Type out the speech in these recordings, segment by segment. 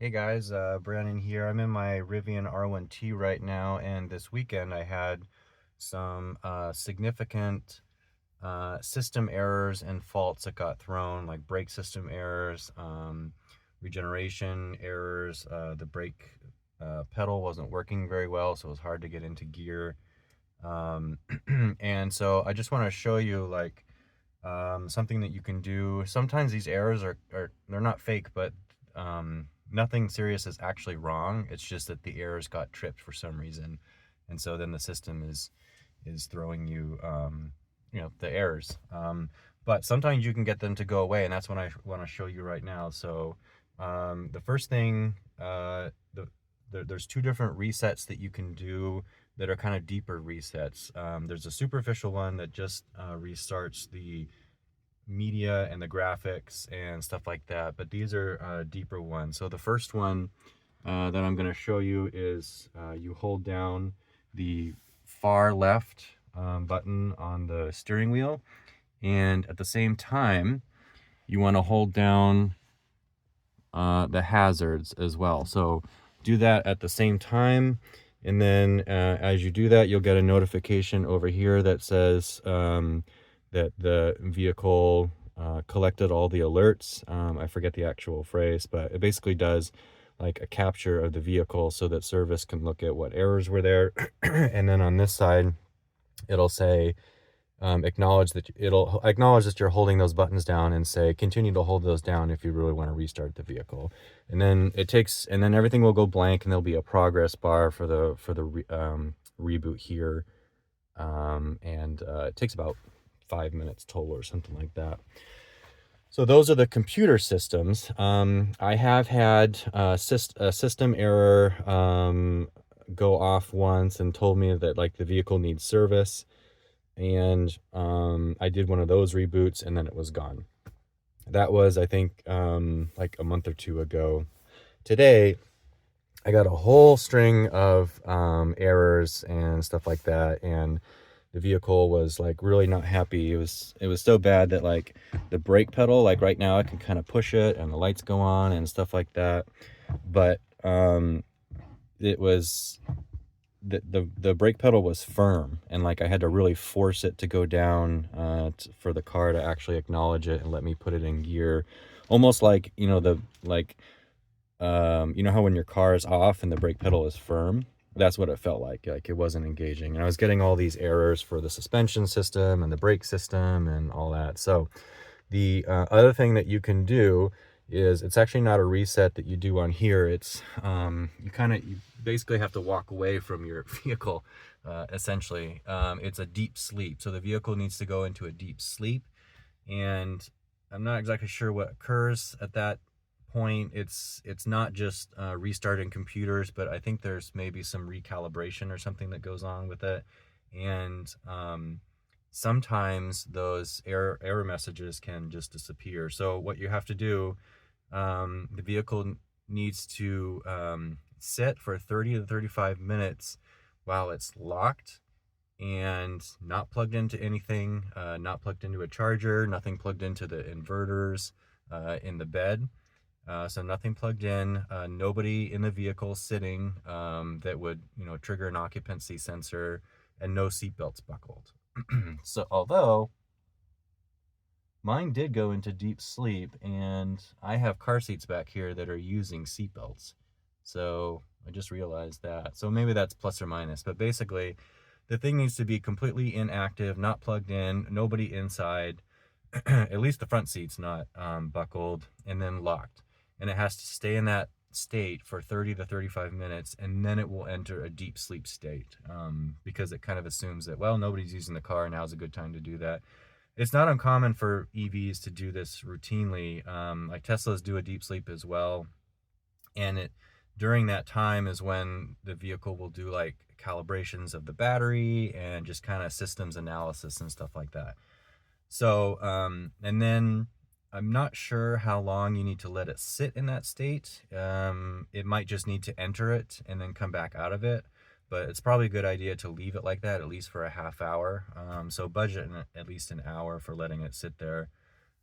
Hey guys, Brandon here. I'm in my Rivian R1T right now, and this weekend I had some significant system errors and faults that got thrown, like brake system errors, regeneration errors. The brake pedal wasn't working very well, so it was hard to get into gear. Um, and so I just want to show you something that you can do. Sometimes these errors are they're not fake, but nothing serious is actually wrong. It's just that the errors got tripped for some reason, and so then the system is throwing you the errors. But sometimes you can get them to go away, and that's what I want to show you right now. So the first thing, there's two different resets that you can do that are kind of deeper resets. There's a superficial one that just restarts the media and the graphics and stuff like that, but these are deeper ones. So the first one that I'm going to show you is you hold down the far left button on the steering wheel, and at the same time you want to hold down the hazards as well. So do that at the same time, and then as you do that, you'll get a notification over here that says that the vehicle collected all the alerts. I forget the actual phrase, but it basically does like a capture of the vehicle so that service can look at what errors were there. And then on this side, it'll say it'll acknowledge that you're holding those buttons down and say continue to hold those down if you really want to restart the vehicle. And then everything will go blank, and there'll be a progress bar for the reboot here. It takes about 5 minutes total or something like that. So those are the computer systems. I have had a system error go off once and told me that like the vehicle needs service, and I did one of those reboots and then it was gone. That was, I think, like a month or two ago. Today I got a whole string of errors and stuff like that, and the vehicle was like really not happy. It was so bad that like the brake pedal, like right now I can kind of push it and the lights go on and stuff like that, but it was the brake pedal was firm, and like I had to really force it to go down for the car to actually acknowledge it and let me put it in gear, almost like how when your car is off and the brake pedal is firm. That's what it felt like it wasn't engaging, and I was getting all these errors for the suspension system and the brake system and all that. So the other thing that you can do is, it's actually not a reset that you do on here. It's you basically have to walk away from your vehicle, essentially. It's a deep sleep. So the vehicle needs to go into a deep sleep, and I'm not exactly sure what occurs at that point. It's not just restarting computers, but I think there's maybe some recalibration or something that goes on with it. And sometimes those error messages can just disappear. So what you have to do, the vehicle needs to sit for 30 to 35 minutes while it's locked and not plugged into anything, not plugged into a charger, nothing plugged into the inverters in the bed. So nothing plugged in, nobody in the vehicle sitting that would trigger an occupancy sensor, and no seatbelts buckled. So although mine did go into deep sleep, and I have car seats back here that are using seatbelts. So I just realized that. So maybe that's plus or minus, but basically the thing needs to be completely inactive, not plugged in, nobody inside, at least the front seat's not buckled, and then locked. And it has to stay in that state for 30 to 35 minutes, and then it will enter a deep sleep state, because it kind of assumes that, well, nobody's using the car, now's a good time to do that. It's not uncommon for EVs to do this routinely. Like Teslas do a deep sleep as well, and during that time is when the vehicle will do like calibrations of the battery and just kind of systems analysis and stuff like that. So and then I'm not sure how long you need to let it sit in that state. It might just need to enter it and then come back out of it, but it's probably a good idea to leave it like that, at least for a half hour. So budget at least an hour for letting it sit there.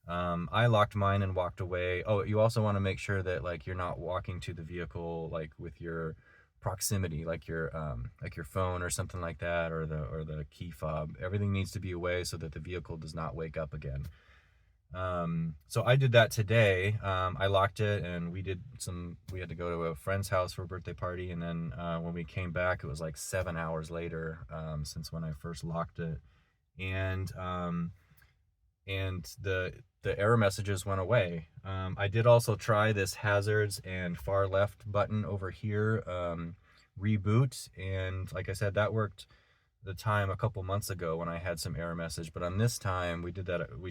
I locked mine and walked away. Oh, you also want to make sure that like you're not walking to the vehicle like with your proximity, like your phone or something like that, or the key fob. Everything needs to be away so that the vehicle does not wake up again. So I did that today. I locked it, and we had to go to a friend's house for a birthday party, and then when we came back, it was like 7 hours later since when I first locked it, and the error messages went away. I did also try this hazards and far left button over here, reboot, and like I said, that worked the time a couple months ago when I had some error message, but on this time we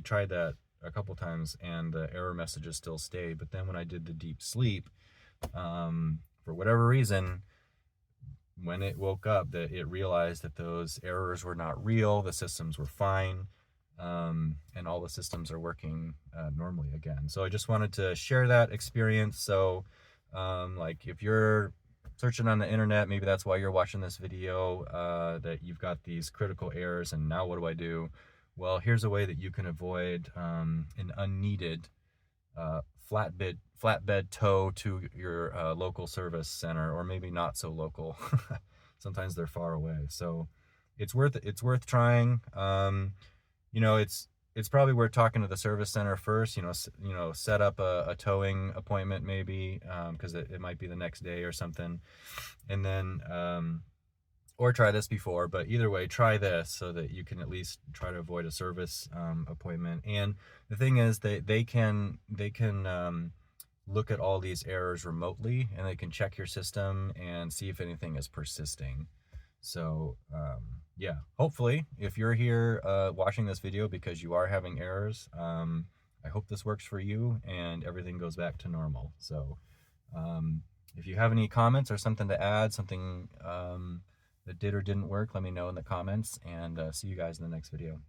tried that a couple times and the error messages still stayed. But then when I did the deep sleep, for whatever reason, when it woke up, that it realized that those errors were not real, the systems were fine, and all the systems are working normally again. So I just wanted to share that experience. So like if you're searching on the internet, maybe that's why you're watching this video, that you've got these critical errors and now what do I do? Well, here's a way that you can avoid an unneeded flatbed tow to your local service center, or maybe not so local. Sometimes they're far away. So it's worth trying. You know, it's probably worth talking to the service center first. Set up a towing appointment maybe, because it might be the next day or something, and then or try this before. But either way, try this so that you can at least try to avoid a service appointment. And the thing is, they can look at all these errors remotely, and they can check your system and see if anything is persisting. So yeah, hopefully if you're here watching this video because you are having errors, I hope this works for you and everything goes back to normal. So if you have any comments or something to add, something that did or didn't work, let me know in the comments, and see you guys in the next video.